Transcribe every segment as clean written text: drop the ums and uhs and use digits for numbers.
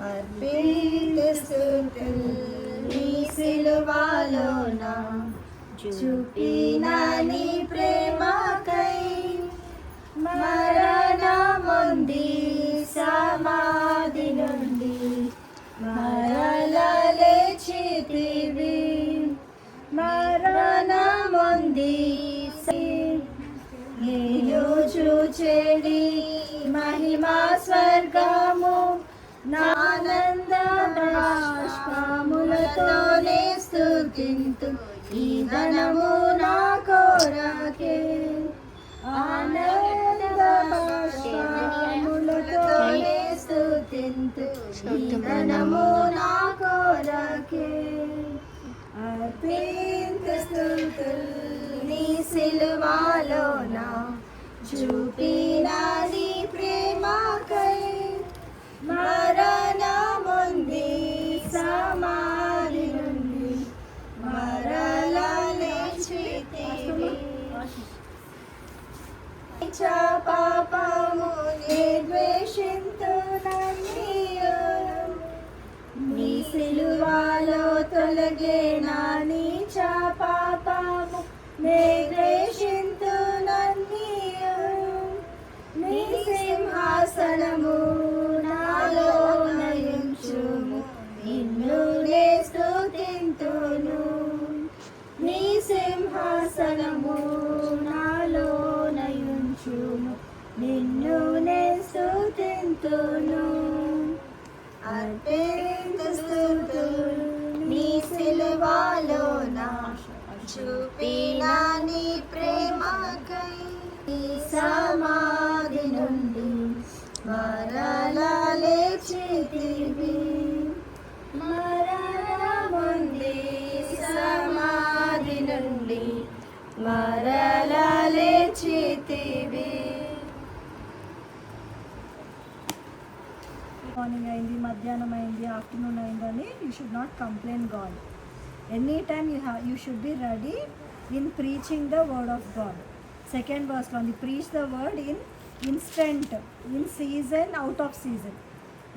అర్పిత స్తుతులు నీ సిలువలోన చూపిన నీ ప్రేమకై మరణమొంది సమాధి నుండి మరల లేచితివి మరణమొంది నేను చూచెడి మహిమా స్వర్గము నానంద బాష్పములతోనే స్తుతింతు ఈ ధనము నా కొరకే ఆనంద బాష్పములతోనే స్తుతింతు ఈ ధనము నా కొరకే అర్పిత స్తుతులు నీ సిలువలోన చూపిన నీ ప్రేమకై మరణమొంది సమాధి నుండి మరల లేచితివి పాపము నిర్వేషింతునన్నీయు నీ సిలువలో తొలగేన నీచ పాపము నిర్వేషింతునన్నీయు నీ సింహాసనము నాలో నయించుము నిన్ను నే స్తుతింతును నీ సింహాసనము నాలో నయించుము నిన్ను నే స్తుతింతును అర్పిత స్తుతులు నీ సిలువలోన చూపిన నీ ప్రేమకై సమాధి నుండి మరల లేచితివి మరణమొంది సమాధి నుండి మరల లేచితివి. మార్నింగ్ అయింది, మధ్యాహ్నం అయింది, ఆఫ్టర్నూన్ అయిందని you should not complain God. Any time you should be ready in preaching the word of God. Second verse లో ఉంది, preach the word in instant, in season, out of season.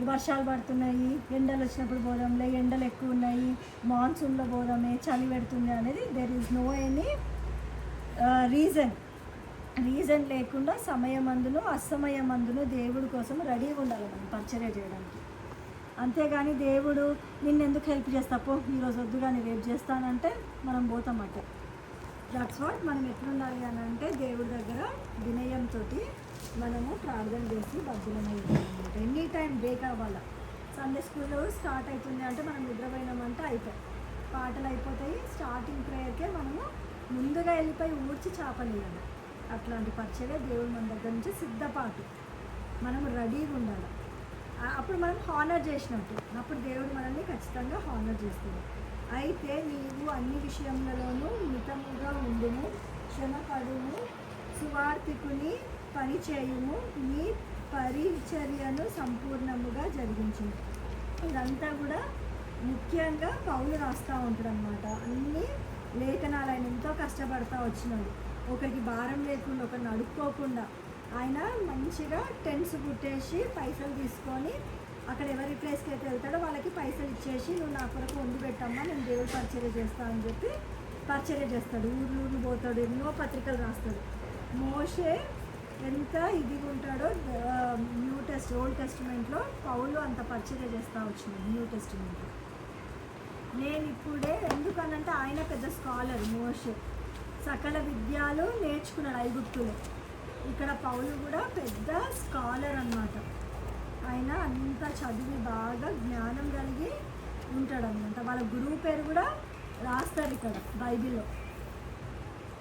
వర్షాలు పడుతున్నాయి, ఎండలు వచ్చినప్పుడు పోదాంలే, ఎండలు ఎక్కువ ఉన్నాయి, మాన్సూన్లో పోదామే, చలి పెడుతుంది అనేది there is no any reason లేకుండా సమయమందును అసమయమందును దేవుడి కోసం రెడీగా ఉండాలి మనం పరిచర్య చేయడానికి. అంతేగాని దేవుడు నిన్నెందుకు హెల్ప్ చేస్తాపో ఈరోజు వద్దు కానీ రేపు చేస్తానంటే మనం పోతామట. దట్స్ వాట్ మనం ఎట్లుండాలి అని అంటే దేవుడి దగ్గర వినయంతో మనము ప్రార్థన చేసి బద్దులమై ఉండాలన్నమాట. ఎనీ టైం బ్రేక్ అవ్వాలి. సండే స్కూల్లో స్టార్ట్ అవుతుంది అంటే మనం నిద్రపోయినామంటే అయిపోయి పాటలు అయిపోతాయి. స్టార్టింగ్ ప్రేయర్కే మనము ముందుగా వెళ్ళిపోయి ఊడ్చి చేపలేయాలి. అట్లాంటి పరిచర్య దేవుడు మన దగ్గర నుంచి సిద్ధపాటు మనము రెడీగా ఉండాలి. అప్పుడు మనం హానర్ చేసినట్టు, అప్పుడు దేవుడు మనల్ని ఖచ్చితంగా హానర్ చేస్తుంది. అయితే నీవు అన్ని విషయములలోనూ మితముగా ఉండుము, శ్రమపడుము, సువార్థికుని పని చేయుము, నీ పరిచర్యను సంపూర్ణముగా జరిగించుము. ఇదంతా కూడా ముఖ్యంగా పౌలు రాస్తూ ఉంటాడు అన్నమాట. అన్ని లేఖనాలు ఆయన ఎంతో కష్టపడతా వచ్చినాడు. ఒకరికి భారం లేకుండా, ఒకరిని అడుక్కోకుండా ఆయన మంచిగా టెంట్స్ కుట్టేసి పైసలు తీసుకొని అక్కడ ఎవరి ప్లేస్కి అయితే వెళ్తాడో వాళ్ళకి పైసలు ఇచ్చేసి నువ్వు నా కొరకు వండి పెట్టమ్మా, నేను దేవుడు పరిచర్య చేస్తాను అని చెప్పి పరిచర్య చేస్తాడు. ఊర్లు పోతాడు, ఎన్నో పత్రికలు రాస్తాడు. మోషే ఎంత ఇదిగా ఉంటాడో ఓల్డ్ టెస్టిమెంట్లో పౌలు అంత పరిచర్య చేస్తూ వచ్చినాడు న్యూ టెస్టిమెంట్లో. నేను ఇప్పుడే ఎందుకనంటే ఆయన పెద్ద స్కాలర్ మోషే, సకల విద్యలు నేర్చుకున్నాడు ఐగుప్తులో. ఇక్కడ పౌలు కూడా పెద్ద స్కాలర్ అన్నమాట. ఆయన అంత చదివి బాగా జ్ఞానం కలిగి ఉంటాడన్నమాట. వాళ్ళ గురువు పేరు కూడా రాస్తారు ఇక్కడ బైబిల్లో.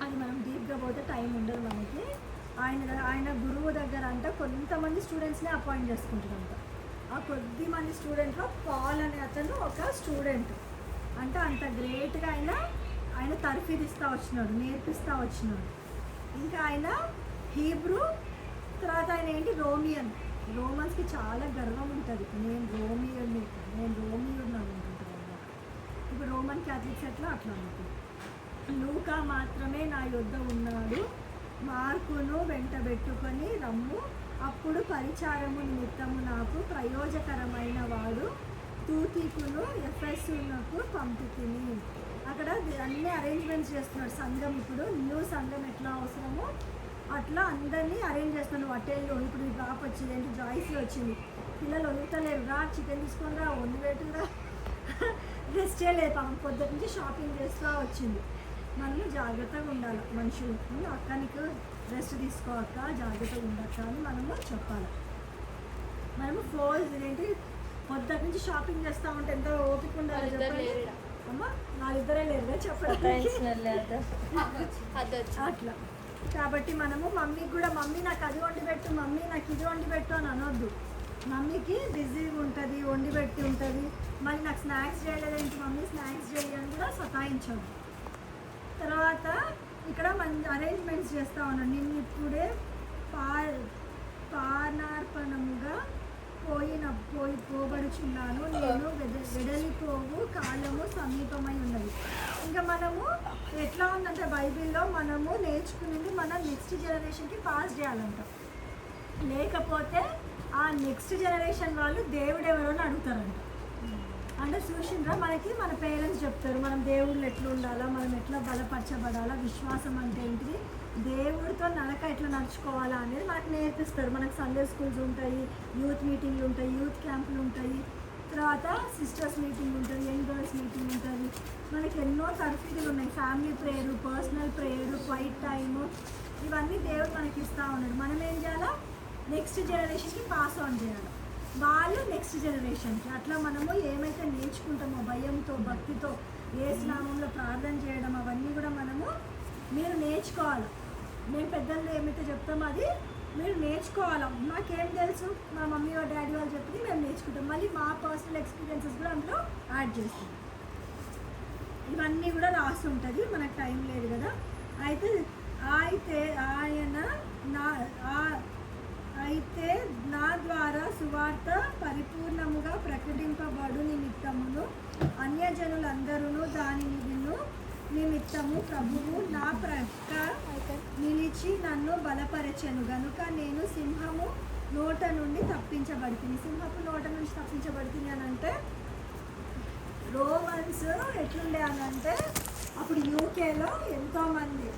అది మనం డీప్గా పోతే టైం ఉండదు మనకి. ఆయన గురువు దగ్గర అంట కొంతమంది స్టూడెంట్స్ని అపాయింట్ చేసుకుంటాడంట. ఆ కొద్ది మంది స్టూడెంట్లో పాల్ అనే అతను ఒక స్టూడెంట్ అంటే అంత గ్రేట్గా ఆయన తర్ఫీదిస్తూ వచ్చినాడు, నేర్పిస్తూ వచ్చినాడు. ఇంకా ఆయన హీబ్రూ, తర్వాత ఆయన ఏంటి రోమన్స్కి చాలా గర్వం ఉంటుంది. నేను రోమియోని అనుకుంటున్నాను. ఇప్పుడు రోమన్ క్యాథలిక్స్ అట్లా అనుకుంటుంది. లూకా మాత్రమే నా యొద్ద ఉన్నాడు, మార్కును వెంటబెట్టుకొని రమ్ము, అప్పుడు పరిచారము నిమిత్తము నాకు ప్రయోజకరమైన వాడు తూతీకును ఎఫెసునకు పంపితిని. అక్కడ అన్ని అరేంజ్మెంట్స్ చేస్తున్నాడు సంఘం. ఇప్పుడు న్యూ సంఘం ఎట్లా అవసరమో అట్లా అందరినీ అరేంజ్ చేస్తున్నాడు. హోటల్లో ఇప్పుడు ఈ బాప్ వచ్చింది, ఏంటి జాయిస్ వచ్చింది, పిల్లలు వదులుతలేరు, రా చికెన్ తీసుకొని రా, వండి పెట్టురా, రెస్ట్ చేయలేదు, పాపం పొద్దుట నుంచి షాపింగ్ చేస్తూ వచ్చింది. మనము జాగ్రత్తగా ఉండాలి మనుషులు. అక్క నీకు రెస్ట్ తీసుకో అక్క, జాగ్రత్తగా ఉండక్క అని మనము చెప్పాలి. మనము ఏంటి పొద్దుట నుంచి షాపింగ్ చేస్తూ ఉంటే ఎంత ఓపిక ఉండాలి చెప్పండి. అమ్మ వాళ్ళిద్దరే లేరుగా చెప్పండి అట్లా. కాబట్టి మనము మమ్మీకి కూడా మమ్మీ నాకు అది వండి పెట్టు, మమ్మీ నాకు ఇది వండి పెట్టు అని అనొద్దు. మమ్మీకి బిజీగా ఉంటుంది, వండి పెట్టి ఉంటుంది, మళ్ళీ నాకు స్నాక్స్ చేయలేదేంటి మమ్మీ స్నాక్స్ చేయని కూడా సతాయించదు. తర్వాత ఇక్కడ మంచి అరేంజ్మెంట్స్ చేస్తూ ఉన్నాను. నిన్ను ఇప్పుడే పానార్పణముగా పోబడుచున్నాను, నేను వెడలిపోవు కాలము సమీపమై ఉన్నది. ఇంకా మనము ఎట్లా ఉందంటే బైబిల్లో మనము నేర్చుకునేది మనం నెక్స్ట్ జనరేషన్కి పాస్ చేయాలంట. లేకపోతే ఆ నెక్స్ట్ జనరేషన్ వాళ్ళు దేవుడు ఎవరో అని అడుగుతారంట. అంటే చూసిండ్రా మనకి మన పేరెంట్స్ చెప్తారు మనం దేవుళ్ళు ఎట్లా ఉండాలా, మనం ఎట్లా బలపరచబడాలా, విశ్వాసం అంటే ఏంటిది, దేవుడితో నడక ఎట్లా నడుచుకోవాలా అనేది మనకు నేర్పిస్తారు. మనకు సండే స్కూల్స్ ఉంటాయి, యూత్ మీటింగ్లు ఉంటాయి, యూత్ క్యాంపులు ఉంటాయి, తర్వాత సిస్టర్స్ మీటింగ్ ఉంటుంది, యంగ్ గర్ల్స్ మీటింగ్ ఉంటుంది. మనకి ఎన్నో తరఫీదులు ఉన్నాయి. Family prayer, personal prayer, quiet time, ఇవన్నీ దేవుడు మనకి ఇస్తూ ఉన్నాడు. మనం ఏం చేయాలా, నెక్స్ట్ జనరేషన్కి పాస్ ఆన్ చేయాలి, వాళ్ళు నెక్స్ట్ జనరేషన్కి. అట్లా మనము ఏమైతే నేర్చుకుంటామో భయంతో భక్తితో యేసు నామములో ప్రార్థన చేయడం అవన్నీ కూడా మనము మీరు నేర్చుకోవాలి. మేము పెద్దలు ఏమైతే చెప్తామో అది మీరు నేర్చుకోవాలి. మాకేం తెలుసు, మా మమ్మీ డాడీ వాళ్ళు చెప్పింది మేము నేర్చుకుంటాం, మళ్ళీ మా పర్సనల్ ఎక్స్పీరియన్సెస్ కూడా అందులో యాడ్ చేస్తాం. ఇవన్నీ కూడా రాసి ఉంటుంది, మనకు టైం లేదు కదా. అయితే అయితే నా ద్వారా సువార్త పరిపూర్ణముగా ప్రకటింపబడు నిమిత్తమును అన్యజనులందరూ దానిని విను నిమిత్తము ప్రభువు నా ప్రక్క నిలిచి నన్ను బలపరచెను గనుక నేను సింహము నోట నుండి తప్పించబడుతుంది. సింహపు నోట నుంచి తప్పించబడుతుంది అని అంటే రోమన్స్ ఎట్లుండే అని అంటే అప్పుడు యూకేలో ఎంతోమంది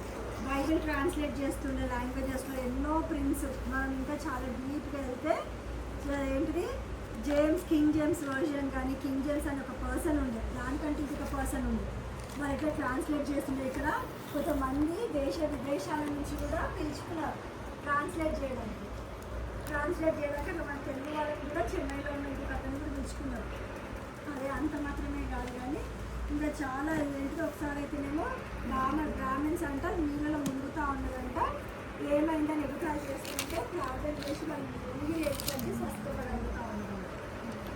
బైబిల్ ట్రాన్స్లేట్ చేస్తుండే లాంగ్వేజెస్లో ఎన్నో ప్రింట్స్. మనం ఇంకా చాలా డీప్గా వెళ్తే ఏంటిది కింగ్ జేమ్స్ వర్జన్ కానీ కింగ్ జేమ్స్ అని ఒక పర్సన్ ఉండే, దానికంటే ఇంకొక పర్సన్ ఉండే, మరి ఎట్లా ట్రాన్స్లేట్ చేస్తుండే. ఇక్కడ కొంతమంది విదేశాల నుంచి కూడా పిలుచుకున్నారు ట్రాన్స్లేట్ చేయడానికి మన తెలుగు వాళ్ళని కూడా చెన్నైలో ఉన్న ఇంకొక అతను కూడా పిలుచుకున్నారు. అదే అంత మాత్రమే కాదు కానీ ఇంకా చాలా ఏంటిది. ఒకసారి అయితేనేమో బ్రాహ్మిన్స్ అంట నీళ్ళలో మునుగుతూ ఉన్నదంట, ఏమైందని ఎగుతాలు చేస్తుంటే ప్రార్థన చేసి వాళ్ళు మునిగి లేకపోతే స్వస్థపడగలుగుతూ ఉన్నారు.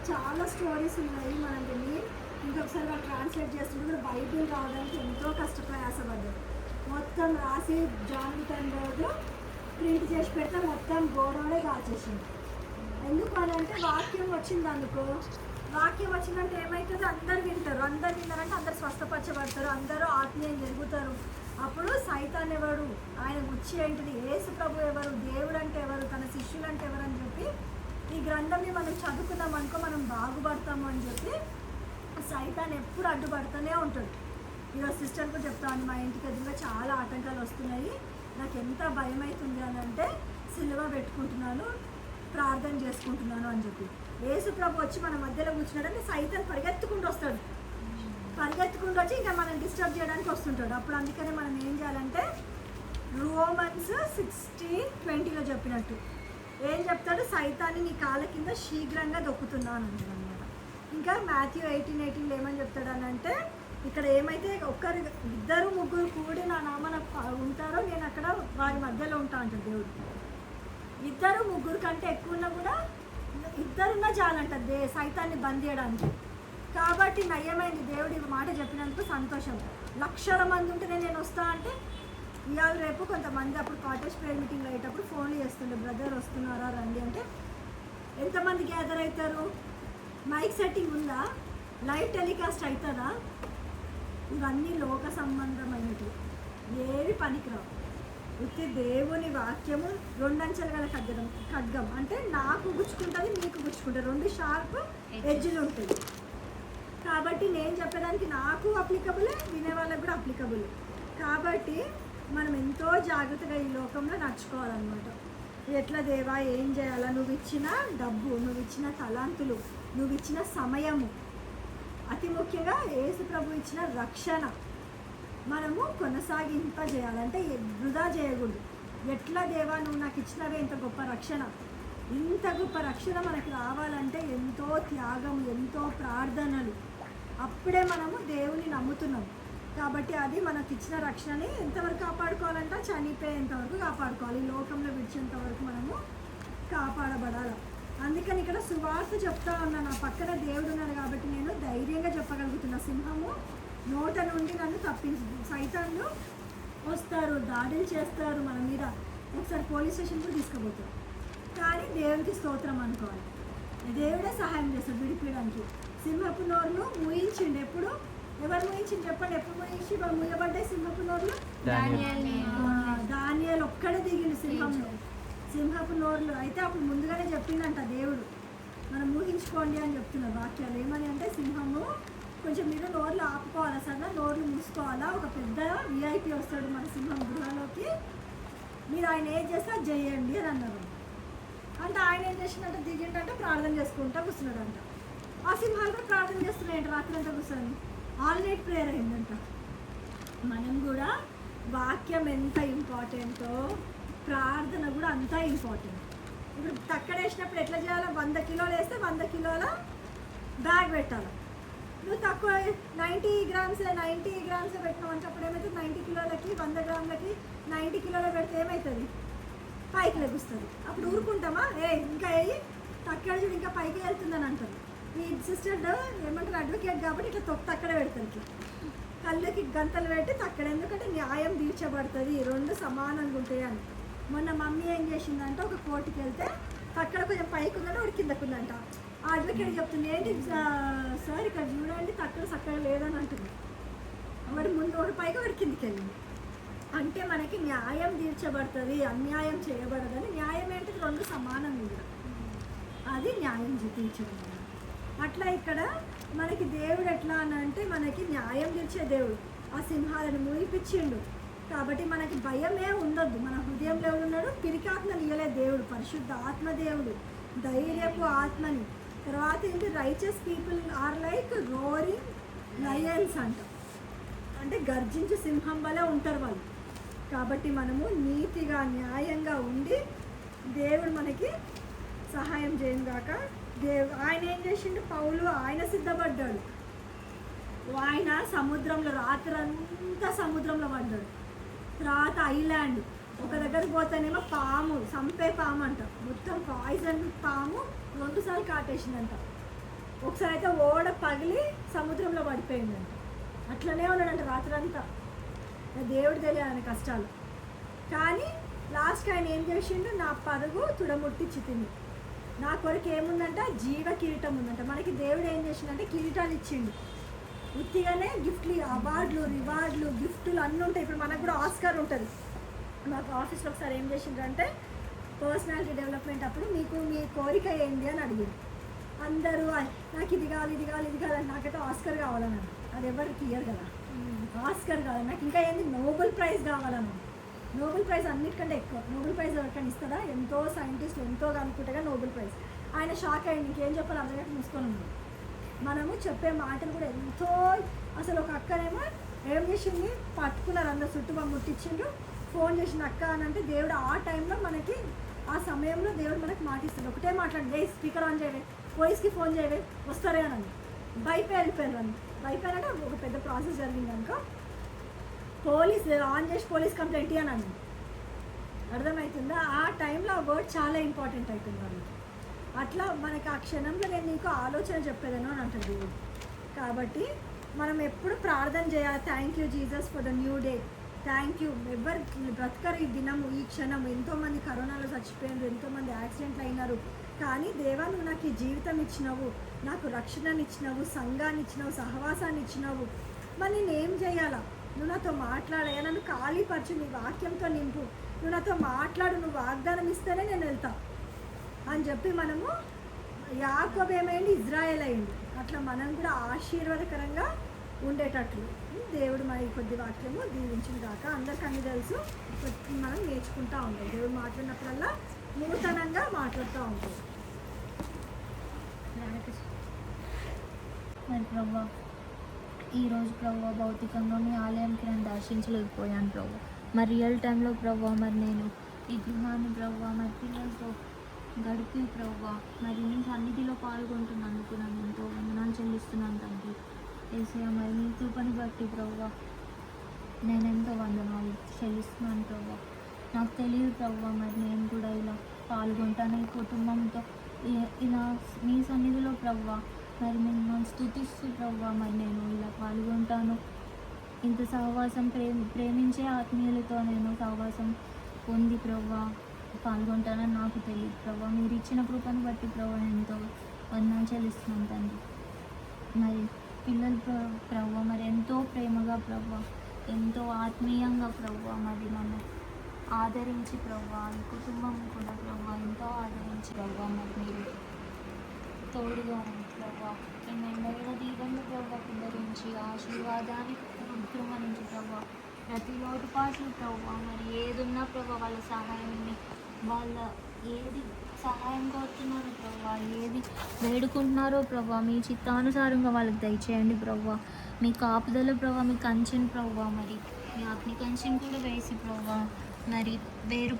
చాలా స్టోరీస్ ఉన్నాయి మనం విని. ఇంకొకసారి వాళ్ళు ట్రాన్స్లేట్ చేస్తుంటే కూడా బైబిల్ రావడానికి ఎంతో కష్టప్రయాసపడ్డారు. మొత్తం రాసి జాన్ గుటెన్బర్గ్ ప్రింట్ చేసి పెడితే మొత్తం గోడవలే కాల్చేసింది. ఎందుకు అని అంటే వాక్యం వచ్చింది అనుకో, వాక్యం వచ్చిందంటే ఏమవుతుంది, అందరు విన్నారంటే అందరు స్వస్థపరచబడతారు, అందరూ ఆత్మీయం జరుగుతారు. అప్పుడు సైతాన్ ఎవరు, ఆయన గుచ్చి ఏంటిది, యేసు ప్రభు ఎవరు, దేవుడు అంటే ఎవరు, తన శిష్యులు అంటే ఎవరు అని చెప్పి ఈ గ్రంథంని మనం చదువుకున్నాం అనుకో మనం బాగుపడతాము అని చెప్పి సైతాన్ ఎప్పుడు అడ్డుపడుతూనే ఉంటాడు. ఈరోజు సిస్టర్ కూడా చెప్తాను, మా ఇంటికి ఎదురుగా చాలా ఆటంకాలు వస్తున్నాయి, నాకు ఎంత భయం అవుతుంది అని అంటే సిలువ పెట్టుకుంటున్నాను, ప్రార్థన చేసుకుంటున్నాను అని చెప్పి యేసు ప్రభు వచ్చి మన మధ్యలో కూర్చున్నాడంటే సైతాన్ పరిగెత్తుకుంటూ వస్తాడు, పరిగెత్తుకుంటూ వచ్చి ఇంకా మనం డిస్టర్బ్ చేయడానికి వస్తుంటాడు. అప్పుడు అందుకనే మనం ఏం చేయాలంటే రోమన్స్ 16:20 చెప్పినట్టు ఏం చెప్తాడు, సైతాన్ని నీ కాళ్ళ కింద శీఘ్రంగా దొక్కుతున్నాను అంటాడు అనమాట. ఇంకా మాథ్యూ 18:18 ఏమని చెప్తాడు అని అంటే ఇక్కడ ఏమైతే ఇద్దరు ముగ్గురు కూడి నా నామన ఉంటారో నేను అక్కడ వారి మధ్యలో ఉంటా అంటాడు దేవుడు. ఇద్దరు ముగ్గురు కంటే ఎక్కువ ఉన్నా కూడా ఇద్దరున్నా చాలంట సైతాన్ని బంద్ చేయడానికి. కాబట్టి నయ్యమైంది దేవుడి మాట చెప్పినందుకు సంతోషం. లక్షల మంది ఉంటేనే నేను వస్తా అంటే ఇవాళ రేపు కొంతమంది అప్పుడు కాటేజ్ ప్రేయర్ మీటింగ్లో అయ్యేటప్పుడు ఫోన్లు చేస్తుండే, బ్రదర్ వస్తున్నారా రండి అంటే ఎంతమంది గ్యాదర్ అవుతారు, మైక్ సెట్టింగ్ ఉందా, లైవ్ టెలికాస్ట్ అవుతుందా, ఇవన్నీ లోక సంబంధమైనవి, ఏవి పనికిరావు. ఉత్తి దేవుని వాక్యము రెండంచెలు గల ఖడ్గం అంటే నాకు గుచ్చుకుంటుంది, మీకు గుచ్చుకుంటుంది, రెండు షార్ప్ ఎడ్జ్లు ఉంటాయి. కాబట్టి నేను చెప్పేదానికి నాకు అప్లికబుల్, వినే వాళ్ళకి కూడా అప్లికబుల్. కాబట్టి మనం ఎంతో జాగ్రత్తగా ఈ లోకంలో నడుచుకోవాలన్నమాట. ఎట్లా దేవా, ఏం చేయాలా? నువ్వు ఇచ్చిన డబ్బు, నువ్వు ఇచ్చిన తలాంతులు, నువ్వు ఇచ్చిన సమయము, అతి ముఖ్యంగా యేసు ప్రభు ఇచ్చిన రక్షణ మనము కొనసాగింపజేయాలంటే వృధా చేయకూడదు. ఎట్లా దేవా, నువ్వు నాకు ఇచ్చినవే ఇంత గొప్ప రక్షణ, ఇంత గొప్ప రక్షణ మనకు రావాలంటే ఎంతో త్యాగం, ఎంతో ప్రార్థనలు, అప్పుడే మనము దేవుని నమ్ముతున్నాం. కాబట్టి అది మనకి ఇచ్చిన రక్షణని ఎంతవరకు కాపాడుకోవాలంటే చనిపోయేంతవరకు కాపాడుకోవాలి, ఈ లోకంలో విడిచేంత వరకు మనము కాపాడబడాలి. అందుకని ఇక్కడ సువార్త చెప్తా ఉన్నా, నా పక్కన దేవుడు ఉన్నాడు కాబట్టి నేను ధైర్యంగా చెప్పగలుగుతున్నా. సింహము నోట నుండి నన్ను తప్పించు, సైతాన్లు వస్తారు, దాడులు చేస్తారు మన మీద, ఒకసారి పోలీస్ స్టేషన్ కూడా తీసుకుపోతారు. కానీ దేవునికి స్తోత్రం అనుకోవాలి, దేవుడే సహాయం చేస్తాడు విడిపించడానికి. సింహపు నోరును మూయించిండు. ఎప్పుడు? ఎవరు మూయించిండు చెప్పండి? ఎప్పుడు మూయించి మూయబడ్డాయి సింహపు నోరులు? దానియేలు ఒక్కడే దిగిండు సింహపు నోరులు. అయితే అప్పుడు ముందుగానే చెప్పిందంట దేవుడు, మనం ఊహించుకోండి అని చెప్తున్నారు వాక్యాలు. ఏమని అంటే, సింహము కొంచెం మీరు నోర్లు ఆపుకోవాలా, సరే నోర్లు మూసుకోవాలా, ఒక పెద్ద విఐపి వస్తాడు మన సింహం గృహలోకి, మీరు ఆయన ఏం చేస్తే అది చేయండి అని అన్నారు. అంటే ఆయన ఏం చేసిందంటే దిగిండంటే ప్రార్థన చేసుకుంటా కూర్చున్నాడంట. ఆ సింహాలు కూడా ప్రార్థన చేస్తున్నాయంట రాత్రి అంతా కూర్చొని, ఆల్ నైట్ ప్రేయర్ అయిందంట. మనం కూడా వాక్యం ఎంత ఇంపార్టెంటో ప్రార్థన కూడా అంతా ఇంపార్టెంట్. ఇప్పుడు తక్కడేసినప్పుడు ఎట్లా చేయాలో, 100 కిలోలు వేస్తే 100 కిలోల బ్యాగ్ పెట్టాలి. నువ్వు తక్కువ 90 గ్రామ్స్ పెట్టినావు అంటే అప్పుడు ఏమవుతుంది? 90 కిలోలకి 100 గ్రాములకి 90 కిలోలు పెడితే ఏమవుతుంది? పైకి లెగుస్తుంది. అప్పుడు ఊరుకుంటామా? ఇంకా తక్కడ చూడు ఇంకా పైకి వెళ్తుందని అంటారు. ఈ సిస్టర్ ఏమంటారు, అడ్వకేట్ కాబట్టి ఇట్లా తక్కడ పెడతారు, కళ్ళకి గంతలు పెట్టి తక్కడ, ఎందుకంటే న్యాయం తీర్చబడుతుంది, రెండు సమానంగా ఉంటాయి అని. మొన్న మమ్మీ ఏం చేసిందంటే, ఒక కోర్టుకి వెళ్తే తక్కడ కొంచెం పైకి ఉందంటే ఒకటి కిందకు ఉందంట. ఆ అడ్వకేట్ చెప్తుంది, ఏంటి సార్ ఇక్కడ చూడండి తక్కడ చక్కగా లేదని అంటుంది. ఒకటి ముందు, ఒకటి పైకి, ఒకటి కిందికి వెళ్ళింది. అంటే మనకి న్యాయం తీర్చబడుతుంది, అన్యాయం చేయబడదని. న్యాయం ఏంటి? రెండు సమానంగా ఉంది, అది న్యాయం తీర్చడం. అట్లా ఇక్కడ మనకి దేవుడు ఎట్లా అని అంటే, మనకి న్యాయం తీర్చే దేవుడు. ఆ సింహాలను మూయిపించిండు కాబట్టి మనకి భయమే ఉండొద్దు. మన హృదయంలో ఎవడున్నాడు? పిరికాత్మని ఇవ్వలేదు దేవుడు, పరిశుద్ధ ఆత్మ దేవుడు, ధైర్యపు ఆత్మని. తర్వాత ఏంటి? Righteous people are like roaring lions అంట, అంటే గర్జించే సింహం వల్ల ఉంటారు వాళ్ళు. కాబట్టి మనము నీతిగా న్యాయంగా ఉండి దేవుడు మనకి సహాయం చేయను గాక. ఆయన ఏం చేసిండు? పౌలు ఆయన సిద్ధపడ్డాడు. ఆయన సముద్రంలో రాత్రంతా సముద్రంలో పడ్డాడు. తర్వాత ఐలాండ్ ఒక దగ్గరికి పోతేనేమో పాము, చంపే పాము అంట, మొత్తం పాయిజన్ పాము 2 సార్లు కాటేసిందంట. ఒకసారి అయితే ఓడ పగిలి సముద్రంలో పడిపోయిందంట. అట్లనే ఉన్నాడంట రాత్రంతా. దేవుడు తెలియదు ఆయన కష్టాలు. కానీ లాస్ట్కి ఆయన ఏం చేసిండు? నా పరుగు తుడముట్టించి తిని, నా కొరకు ఏముందంట? జీవ కిరీటం ఉందంట. మనకి దేవుడు ఏం చేసిండంటే కిరీటాలు ఇచ్చిండు. ఉత్తిగానే గిఫ్ట్లు, అవార్డులు, రివార్డులు, గిఫ్టులు అన్నీ ఉంటాయి. ఇప్పుడు మనకు కూడా ఆస్కార్ ఉంటుంది. మాకు ఆఫీస్లో ఒకసారి ఏం చేసిండ్రంటే, పర్సనాలిటీ డెవలప్మెంట్ అప్పుడు మీకు మీ కోరిక ఏంటి అని అడిగింది. అందరూ నాకు ఇది కావాలి, ఇది కావాలి, ఇది కావాలి, నాకైతే ఆస్కార్ కావాలన్నాను. అది ఎవరికి ఇయ్యరు కదా, ఆస్కార్ కావాలి. నాకు ఇంకా ఏంది? నోబెల్ ప్రైజ్ కావాలన్నాను. నోబెల్ ప్రైజ్ అన్నిటికంటే ఎక్కువ. నోబెల్ ప్రైజ్ ఎవరికైనా ఇస్తుందా? ఎంతో సైంటిస్టులు ఎంతో కనుక్కుంటేగా నోబెల్ ప్రైజ్. ఆయన షాక్ అయ్యింది, ఇంకేం చెప్పాలి అర్థగట్టు మూసుకొని ఉంది. మనము చెప్పే మాటలు కూడా ఎంతో, అసలు ఒక అక్కనేమో ఏం చేసింది? పట్టుకున్నారు అందరు, చుట్టూ ముట్టించిండ్రు, ఫోన్ చేసింది అక్క అని అంటే, దేవుడు ఆ టైంలో మనకి, ఆ సమయంలో దేవుడు మనకి మాటిస్తాడు. ఒకటే మాట్లాడి, స్పీకర్ ఆన్ చేయవే, పోలీస్కి ఫోన్ చేయవే, వస్తారే అని. వెళ్ళిపోయారు అని. భయపోయారంటే ఒక పెద్ద ప్రాసెస్ జరిగింది కనుక పోలీస్ ఆన్ చేసి పోలీస్ కంప్లైంట్ అని అన్నది. అర్థమవుతుందా? ఆ టైంలో ఆ వర్డ్ చాలా ఇంపార్టెంట్ అవుతుంది వాళ్ళకి. అట్లా మనకి ఆ క్షణంలో నేను నీకు ఆలోచన చెప్పేదను అని అంటాడు దేవుడు. కాబట్టి మనం ఎప్పుడు ప్రార్థన చేయాలి. Thank you Jesus for the new day. Thank you. ఎవరు బ్రతకరు ఈ దినము, ఈ క్షణం. ఎంతోమంది కరోనాలో చచ్చిపోయినారు, ఎంతోమంది యాక్సిడెంట్లు అయినారు. కానీ దేవా, నువ్వు నాకు ఈ జీవితం ఇచ్చినావు, నాకు రక్షణని ఇచ్చినావు, సంఘాన్ని ఇచ్చినావు, సహవాసాన్ని ఇచ్చినావు. మరి నేను ఏం చేయాలా? నువ్వు నాతో మాట్లాడయా, నన్ను ఖాళీపరచు, నీ వాక్యంతో నింపు. నువ్వు నాతో మాట్లాడు, నువ్వు వాగ్దానం ఇస్తేనే నేను వెళ్తాను అని చెప్పి మనము, యాకోబు ఏమైంది, ఇజ్రాయేల్ అయింది. అట్లా మనం కూడా ఆశీర్వాదకరంగా ఉండేటట్లు దేవుడు మన ఈ కొద్ది వాక్యము దీవించిన దాకా. అందరికీ అన్ని తెలుసు, మనం నేర్చుకుంటూ ఉంటాం. దేవుడు మాట్లాడినప్పుడల్లా నూతనంగా మాట్లాడుతూ ఉంటాం. మరి ప్రభా, ఈరోజు ప్రభా భౌతికంగా మీ ఆలయానికి నేను దర్శించలేకపోయాను ప్రభా. మరి రియల్ టైంలో ప్రభా మరి నేను ఈ గృహాన్ని ప్రభా మరి పిల్లలతో గడిపి ప్రభా మరి నీ సన్నిధిలో పాల్గొంటున్నందుకు నేను ఎంతో వందనాలు చెల్లిస్తున్నాను తండ్రి. ఏసయ్య మరి నీ కృపని బట్టి ప్రభా నేను ఎంతో వందనాలు చెల్లిస్తున్నాను ప్రభా. నాకు తెలియదు ప్రభా మరి నేను కూడా ఇలా పాల్గొంటాను ఈ కుటుంబంతో ఇలా మీ సన్నిధిలో ప్రభా మరి మిమ్మల్ని స్తుతిస్తూ ప్రభా మరి నేను ఇలా పాల్గొంటాను. ఇంత సహవాసం ప్రేమించే ఆత్మీయులతో నేను సహవాసం పొంది ప్రభా పాల్గొంటానని నాకు తెలియదు ప్రభా. మీరు ఇచ్చిన కృపను బట్టి ప్రభా ఎంతో వందనాలు చెల్లిస్తున్నాను తండ్రి. మరి పిల్లలు ప్రభా మరి ఎంతో ప్రేమగా ప్రభా ఎంతో ఆత్మీయంగా ప్రభా మరి నన్ను ఆదరించి ప్రభా ఈ కుటుంబం కూడా ప్రభా ఎంతో ఆదరించి ప్రభా మరి మీరు తోడుగా ఉంది ప్రభా. ఈ మెండైన దీవెనలు ప్రభా పిల్లరించి ఆశీర్వాదానికి నుంచి ప్రభా ప్రతి లోటుపాట్లు ప్రభా మరి ఏదున్నా ప్రభా వాళ్ళ సహాయాన్ని వాళ్ళ ఏది సహాయం కోరుతున్నారో ప్రభా ఏది వేడుకుంటున్నారో ప్రభా మీ చిత్తానుసారంగా వాళ్ళకి దయచేయండి ప్రభా. మీ కాపుదల ప్రభా మీ కంచెన్ ప్రభా మరి మీ అగ్ని కంచెన్ కూడా వేసి ప్రభా మరి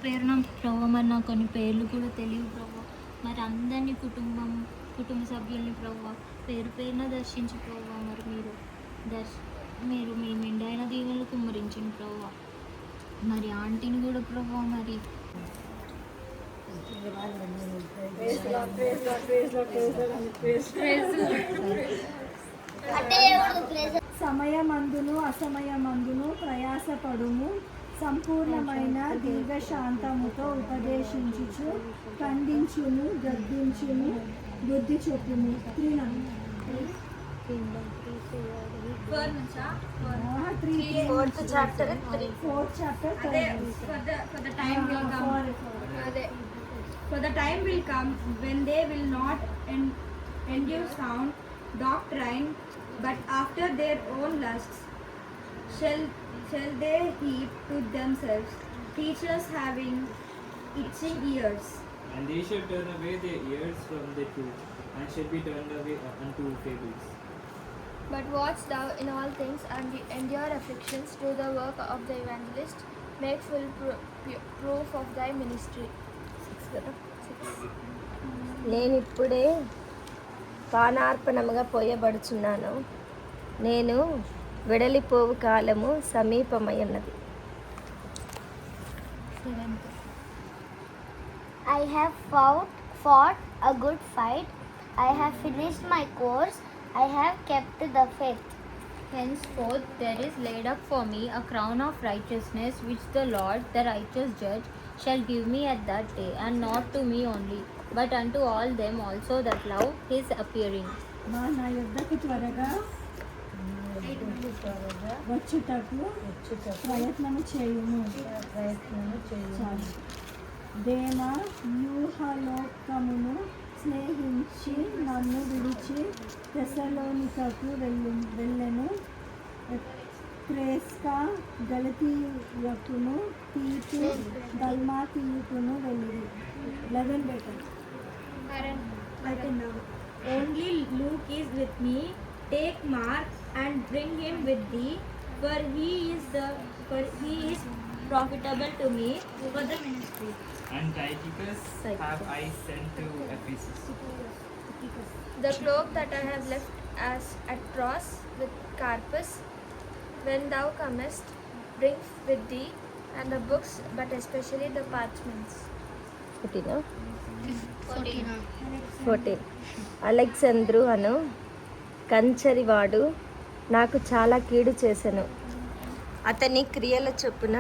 పేరున ప్రభా మరి నాకు కొన్ని పేర్లు కూడా తెలియదు ప్రభా. మరి అందరినీ కుటుంబ సభ్యుల్ని ప్రభా పేరున దర్శించి ప్రభా మరి మీరు మీ మెండైన దీవెనలు కుమ్మరించిన ప్రభా. మరి ఆంటీని కూడా ప్రభా మరి సమయమందును అసమయమందును ప్రయాసపడుము, సంపూర్ణమైన దీర్ఘశాంతముతో ఉపదేశించుచు ఖండించును గద్దించును బుద్ధి చెప్పును. Fourth chapter. For the time will come when they will not endure sound doctrine, but after their own lusts shall they heap to themselves teachers having itching ears. And they shall turn away their ears from the truth, and shall be turned away unto fables. But watch thou in all things, and endure afflictions, do the work of the evangelist, make full proof of thy ministry. నేను ఇప్పుడే పానార్పణముగా పోయబడుచున్నాను, నేను వెడలిపోవు కాలము సమీపమై ఉన్నది. I have fought a good fight. I have finished my course. I have kept the faith. henceforth there is laid up for me a crown of righteousness, which the Lord, the righteous judge, shall give me at that day, and not to me only, but unto all them also that love his appearing. నా యొద్దకు త్వరగా వచ్చుటకు ప్రయత్నము చేయుము. చాలు. దేమ వ్యూహలోకమును స్నేహించి నన్ను విడిచి తెసలోనికకు వెళ్ళెను. క్రేస్కా గలతీయుకును తీతు దల్మాతీయుకును వెళ్ళిరి. 11 better. Only Luke is with me. Take Mark and bring him with thee, for he is profitable to me for the ministry. And Tychicus have I sent to Ephesus. The cloak that I have left as at Troas with Carpus, when thou comest, bring with thee, and the books, but especially the parchments. 14. అలెగ్జంద్రు అను కంచరివాడు నాకు చాలా కీడు చేసెను. అతని క్రియల చొప్పున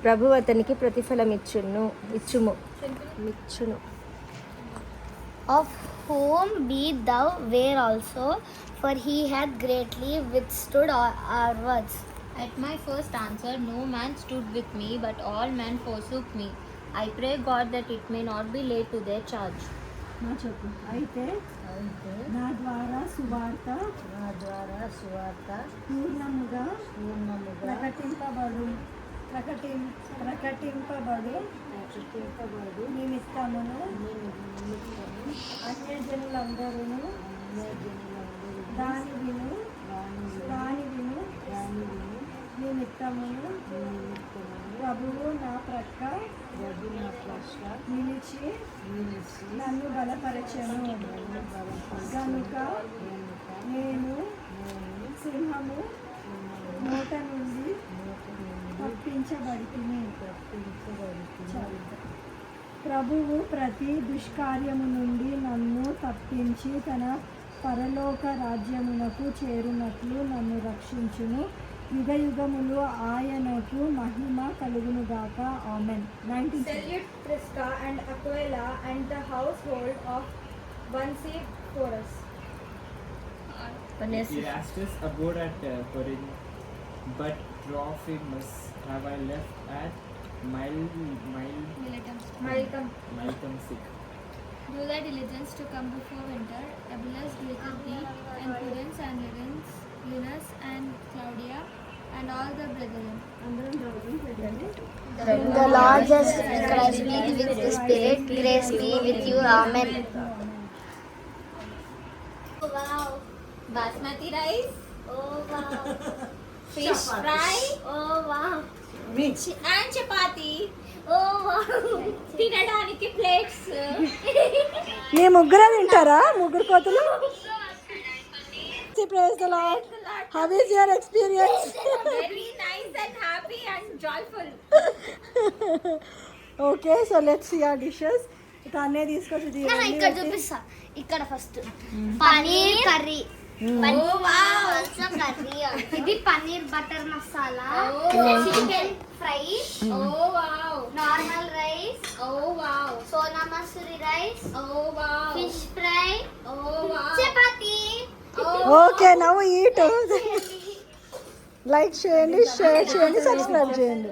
ప్రభు అతనికి ప్రతిఫలం ఇచ్చును. Of whom be thou aware also, for he hath greatly withstood our words. At my first answer, no man stood with me, but all men forsook me. I pray God that it may not be laid to their charge. నా చెప్పు. అయితే నా ద్వారా సువార్త పూర్ణముగా ప్రకటింపబడు నిమిత్తమును అన్యజనులందరూ దాని విను నిమిత్తమును ప్రభువు నా ప్రక్క నిలిచి నన్ను బలపరచెను కనుక నేను సింహము నోట నుండి తప్పించబడితిని. ప్రభువు ప్రతి దుష్కార్యము నుండి నన్ను తప్పించి తన పరలోక రాజ్యమునకు చేరునట్లు నన్ను రక్షించును. యుగయుగములు ఆయనకు మహిమ కలుగునుగాక. Amen. 19. Salute Prisca and Aquila and the household of Onesiphorus. Erastus abode at Corinth, but Trophimus have I left at Milton sick. Do thy diligence to come before winter. Ebulas greeted thee, and Pudens and Linus and Claudia, and all the brethren. The Lord Jesus Christ be with the Spirit. Grace be with you. Amen. Oh wow. Basmati rice, Oh wow. fish fry, Oh wow. and chapati. Oh wow. తినడానికి plates. మీ ముగ్గురే తింటారా? ముగ్గురు కోతులు. Praise the Lord. How is your experience? Very nice and happy and joyful. Okay, so let's see our dishes. తనే తీసుకొచ్చి ఇక్కడ చూపిస్తా. ఇక్కడ ఫస్ట్ పనీర్ కర్రీ. ఇది paneer butter masala, chicken fry, normal rice, Sona Masoori rice, fish fry, chapati. Okay, నవ్వు ఈట్. లైక్ చేయండి, share చేయండి, subscribe చేయండి.